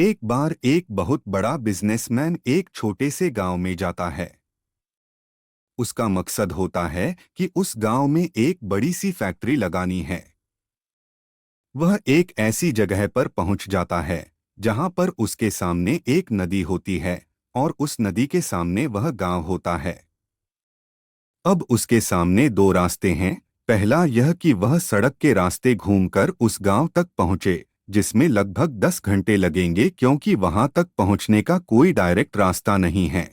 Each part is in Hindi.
एक बार एक बहुत बड़ा बिजनेसमैन एक छोटे से गांव में जाता है। उसका मकसद होता है कि उस गांव में एक बड़ी सी फैक्ट्री लगानी है। वह एक ऐसी जगह पर पहुंच जाता है जहां पर उसके सामने एक नदी होती है और उस नदी के सामने वह गांव होता है। अब उसके सामने दो रास्ते हैं। पहला यह कि वह सड़क के रास्ते घूमकर उस गांव तक पहुंचे, जिसमें लगभग 10 घंटे लगेंगे क्योंकि वहां तक पहुंचने का कोई डायरेक्ट रास्ता नहीं है।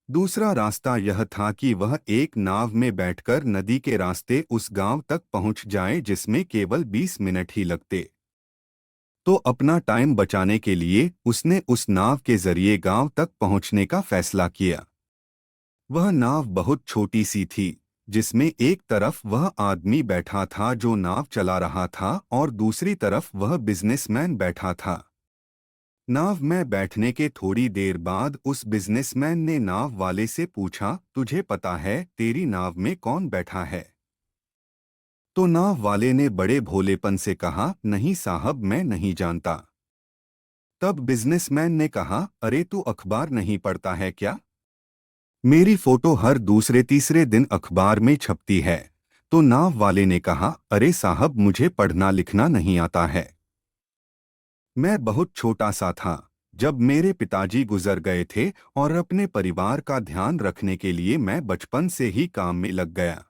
दूसरा रास्ता यह था कि वह एक नाव में बैठकर नदी के रास्ते उस गांव तक पहुंच जाए, जिसमें केवल 20 मिनट ही लगते। तो अपना टाइम बचाने के लिए उसने उस नाव के जरिए गांव तक पहुंचने का फैसला किया। वह नाव बहुत छोटी सी थी, जिसमें एक तरफ वह आदमी बैठा था जो नाव चला रहा था और दूसरी तरफ वह बिजनेसमैन बैठा था। नाव में बैठने के थोड़ी देर बाद उस बिजनेसमैन ने नाव वाले से पूछा, तुझे पता है तेरी नाव में कौन बैठा है? तो नाव वाले ने बड़े भोलेपन से कहा, नहीं साहब, मैं नहीं जानता। तब बिजनेसमैन ने कहा, अरे तू अखबार नहीं पढ़ता है क्या? मेरी फोटो हर दूसरे तीसरे दिन अखबार में छपती है। तो नाव वाले ने कहा, अरे साहब, मुझे पढ़ना लिखना नहीं आता है। मैं बहुत छोटा सा था जब मेरे पिताजी गुजर गए थे और अपने परिवार का ध्यान रखने के लिए मैं बचपन से ही काम में लग गया।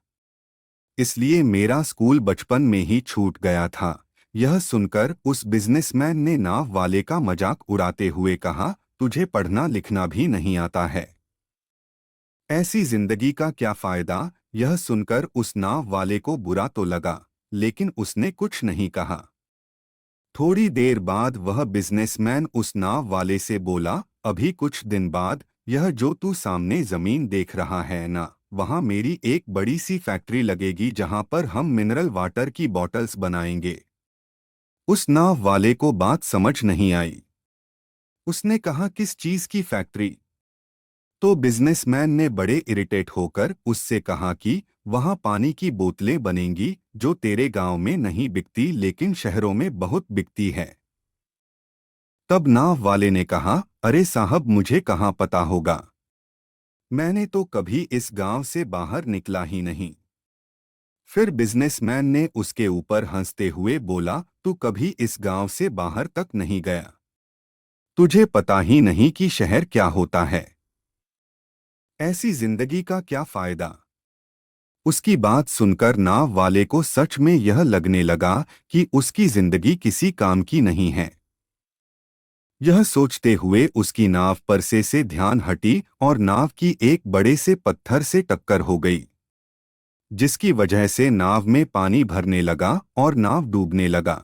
इसलिए मेरा स्कूल बचपन में ही छूट गया था। यह सुनकर उस बिजनेसमैन ने नाव वाले का मजाक उड़ाते हुए कहा, तुझे पढ़ना लिखना भी नहीं आता है, ऐसी जिंदगी का क्या फायदा? यह सुनकर उस नाव वाले को बुरा तो लगा, लेकिन उसने कुछ नहीं कहा। थोड़ी देर बाद वह बिजनेसमैन उस नाव वाले से बोला, अभी कुछ दिन बाद यह जो तू सामने जमीन देख रहा है ना, वहां मेरी एक बड़ी सी फैक्ट्री लगेगी जहां पर हम मिनरल वाटर की बॉटल्स बनाएंगे। उस नाव वाले को बात समझ नहीं आई। उसने कहा, किस चीज की फैक्ट्री? तो बिजनेसमैन ने बड़े इरिटेट होकर उससे कहा कि वहां पानी की बोतलें बनेंगी जो तेरे गांव में नहीं बिकती लेकिन शहरों में बहुत बिकती है। तब नाव वाले ने कहा, अरे साहब, मुझे कहाँ पता होगा, मैंने तो कभी इस गांव से बाहर निकला ही नहीं। फिर बिजनेसमैन ने उसके ऊपर हंसते हुए बोला, तू कभी इस गांव से बाहर तक नहीं गया, तुझे पता ही नहीं कि शहर क्या होता है, ऐसी जिंदगी का क्या फायदा? उसकी बात सुनकर नाव वाले को सच में यह लगने लगा कि उसकी जिंदगी किसी काम की नहीं है। यह सोचते हुए उसकी नाव पर से ध्यान हटी और नाव की एक बड़े से पत्थर से टक्कर हो गई, जिसकी वजह से नाव में पानी भरने लगा और नाव डूबने लगा।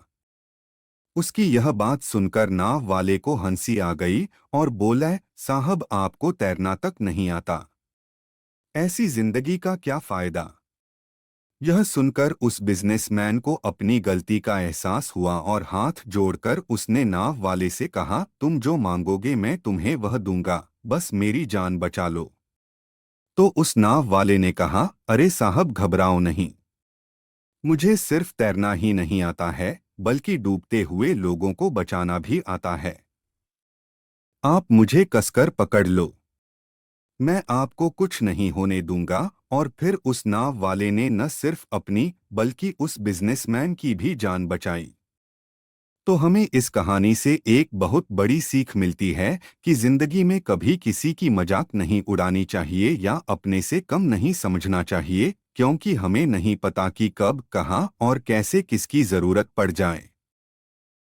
उसकी यह बात सुनकर नाव वाले को हंसी आ गई और बोला, साहब, आपको तैरना तक नहीं आता, ऐसी जिंदगी का क्या फायदा? यह सुनकर उस बिजनेसमैन को अपनी गलती का एहसास हुआ और हाथ जोड़कर उसने नाव वाले से कहा, तुम जो मांगोगे मैं तुम्हें वह दूंगा, बस मेरी जान बचा लो। तो उस नाव वाले ने कहा, अरे साहब, घबराओ नहीं, मुझे सिर्फ तैरना ही नहीं आता है बल्कि डूबते हुए लोगों को बचाना भी आता है। आप मुझे कसकर पकड़ लो, मैं आपको कुछ नहीं होने दूंगा। और फिर उस नाव वाले ने न सिर्फ अपनी बल्कि उस बिजनेसमैन की भी जान बचाई। तो हमें इस कहानी से एक बहुत बड़ी सीख मिलती है कि जिंदगी में कभी किसी की मजाक नहीं उड़ानी चाहिए या अपने से कम नहीं समझना चाहिए, क्योंकि हमें नहीं पता कि कब, कहाँ और कैसे किसकी जरूरत पड़ जाए।